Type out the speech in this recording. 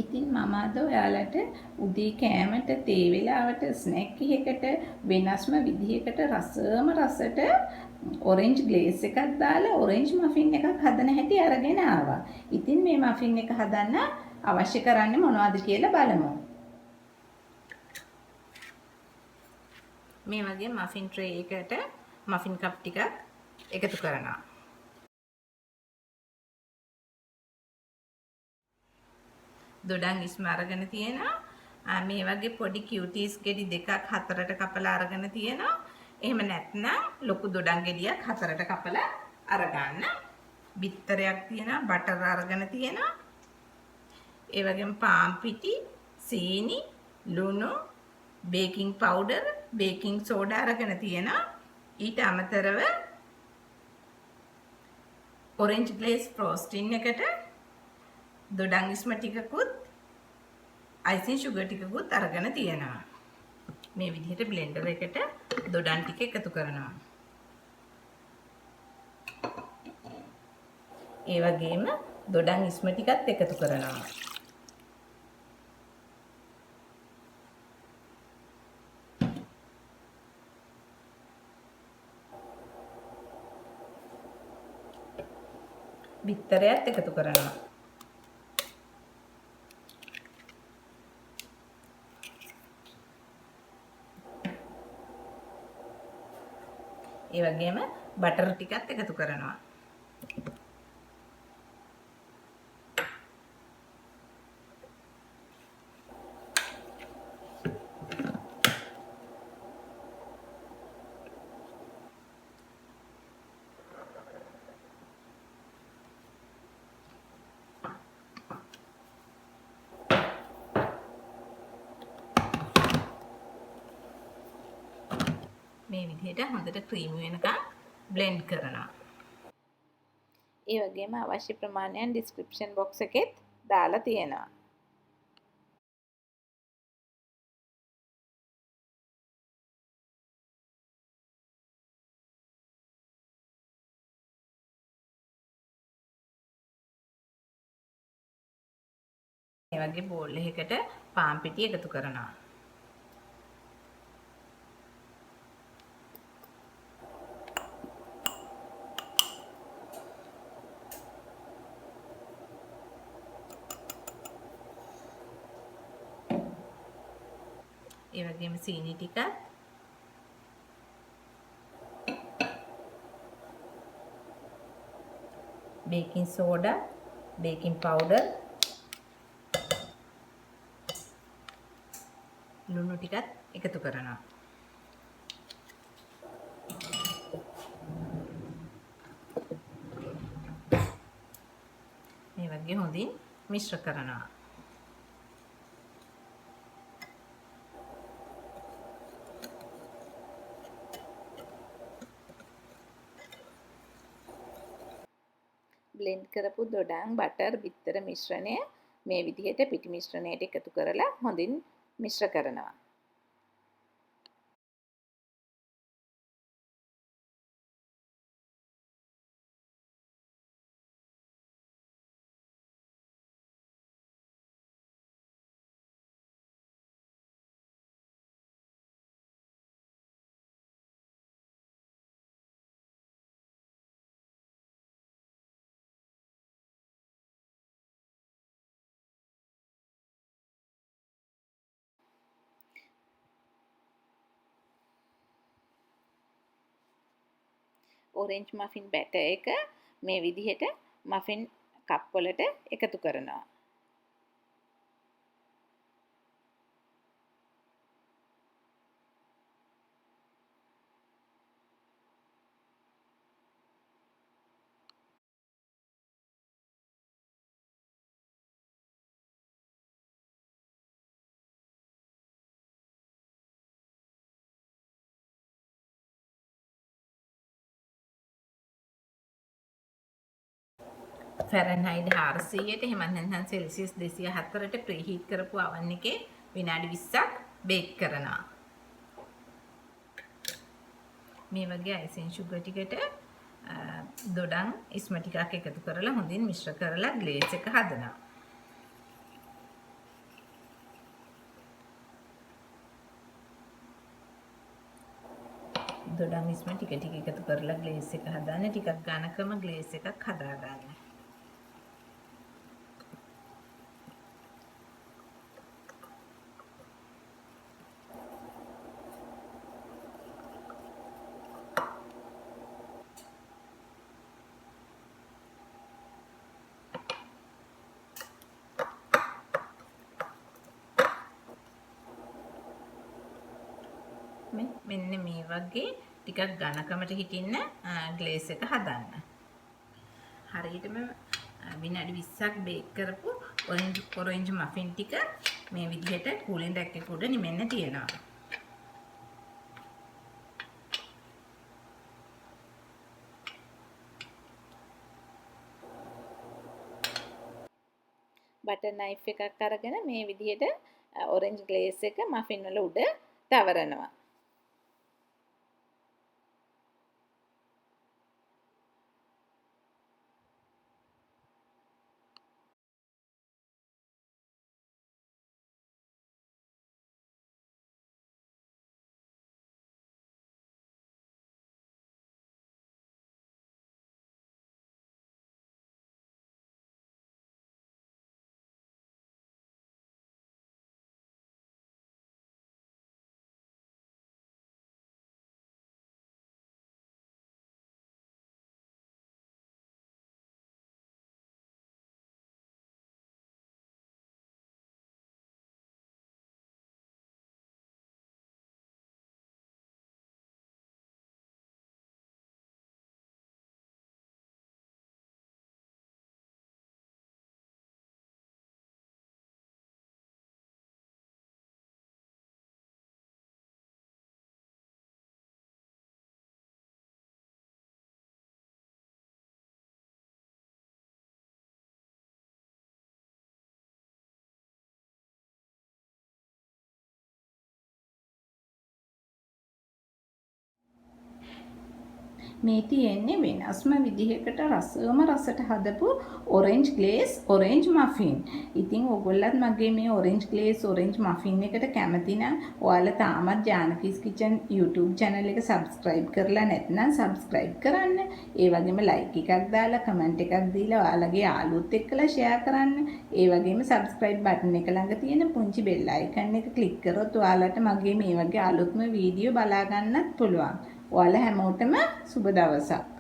ඉතින් මම අද ඔයාලට උදේ කෑමට තේ වෙලාවට ස්නැක් එකකට වෙනස්ම විදිහකට රසම රසට ඔරෙන්ජ් ග්ලේස් එකක් දාලා ඔරෙන්ජ් මෆින් එකක් හදන හැටි අරගෙන ආවා. ඉතින් මේ මෆින් එක හදන්න අවශ්‍ය කරන්නේ මොනවද කියලා බලමු. මේ වගේ මෆින් ට්‍රේ එකකට මෆින් කප් ටිකක් එකතු කරනවා. දොඩම් ඉස්ම අරගෙන තියෙනවා. මේ වගේ පොඩි කියුටීස් ගෙඩි දෙකක් හතරට කපලා අරගෙන තියෙනවා. එහෙම නැත්නම් ලොකු දොඩම් ගෙඩියක් හතරට කපලා අරගන්න. බිත්තරයක් තියෙනවා, බටර් අරගෙන තියෙනවා. ඒ වගේම පාන් පිටි, සීනි, ලුණු, බේකින් පවුඩර්, බේකින් සෝඩා අරගෙන තියෙනවා. ඊට අමතරව ඔරෙන්ජ් ග්ලේස් ෆ්‍රෝස්ටින් එකට දොඩම් ඉස්ම ටිකකුත් අයිසින් සුගර් ටිකකුත් අරගෙන තියෙනවා. මේ විදිහට බ්ලෙන්ඩර් එකට දොඩම් ටික එකතු කරනවා. ඒ වගේම දොඩම් ඉස්ම ටිකත් එකතු කරනවා. බිත්තරයත් එකතු කරනවා. ඒ වගේම බටර් ටිකත් එකතු කරනවා. මේ විදිහට හොඳට ක්‍රීමි වෙනකන් බ්ලෙන්ඩ් කරනවා. ඒ වගේම අවශ්‍ය ප්‍රමාණයන් ඩිස්ක්‍රිප්ෂන් බොක්ස් එකෙත් දාලා තියෙනවා. මේ වගේ බෝල් එකකට පාන් පිටි එකතු කරනවා. ඒ වගේම සීනි ටිකක්, බේකින් සෝඩා, බේකින් පවුඩර්, ලුණු ටිකත් එකතු කරනවා. මේ වගේ හොඳින් මිශ්‍ර කරනවා. බ්ලෙන්ඩ් කරපු දොඩම් බටර් බිත්තර මිශ්‍රණය මේ විදිහට පිටි මිශ්‍රණයට එකතු කරලා හොඳින් මිශ්‍ර කරනවා. ඔරෙන්ජ් මෆින් බැටර් එක මේ විදිහට මෆින් කප් වලට එකතු කරනවා. ෆැරන්හයිට් 400ට එහෙම නැත්නම් සෙල්සියස් 204ට ප්‍රීහීට් කරපු oven එකේ විනාඩි 20ක් බේක් කරනවා. මේ වගේ අයිසින් සුගර් ටිකට දොඩම් ඉස්ම ටිකක් එකතු කරලා හොඳින් මිශ්‍ර කරලා ග්ලේස් එක හදනවා. දොඩම් ඉස්ම ටික ටික එකතු කරලා ග්ලේස් එක හදාන්න. ටිකක් ඝනකම ග්ලේස් එකක් හදා ගන්න. මෙන්න මේ වගේ ටිකක් ඝනකමට හිටින්න ග්ලේස් එක හදන්න. හරියටම විනාඩි 20ක් බේක් කරපු ඔරෙන්ජ් මෆින් ටික මේ විදිහට කූලින් රැක් එක උඩ නිමෙන්න තියෙනවා. බටර් නයිෆ් එකක් අරගෙන මේ විදිහට ඔරෙන්ජ් ග්ලේස් එක මෆින් වල උඩ තවරනවා. මේ තියෙන්නේ වෙනස්ම විදිහකට රසම රසට හදපු ඔරෙන්ජ් ග්ලේස් ඔරෙන්ජ් මෆින්. ඉතින් ඔයගොල්ලත් මගේ මේ ඔරෙන්ජ් ග්ලේස් ඔරෙන්ජ් මෆින් එකට කැමති නම් ඔයාලා තාමත් ජානකීස් කිචන් YouTube channel එක subscribe කරලා නැත්නම් subscribe කරන්න. ඒ වගේම like එකක් දාලා comment එකක් දීලා ඔයාලගේ යාළුවොත් එක්කලා share කරන්න. ඒ වගේම subscribe button එක ළඟ තියෙන පුංචි bell icon එක click කරොත් ඔයාලට මගේ මේ වගේ අලුත්ම වීඩියෝ බලා ගන්නත් පුළුවන්. ඔයාලා හැමෝටම සුබ දවසක්.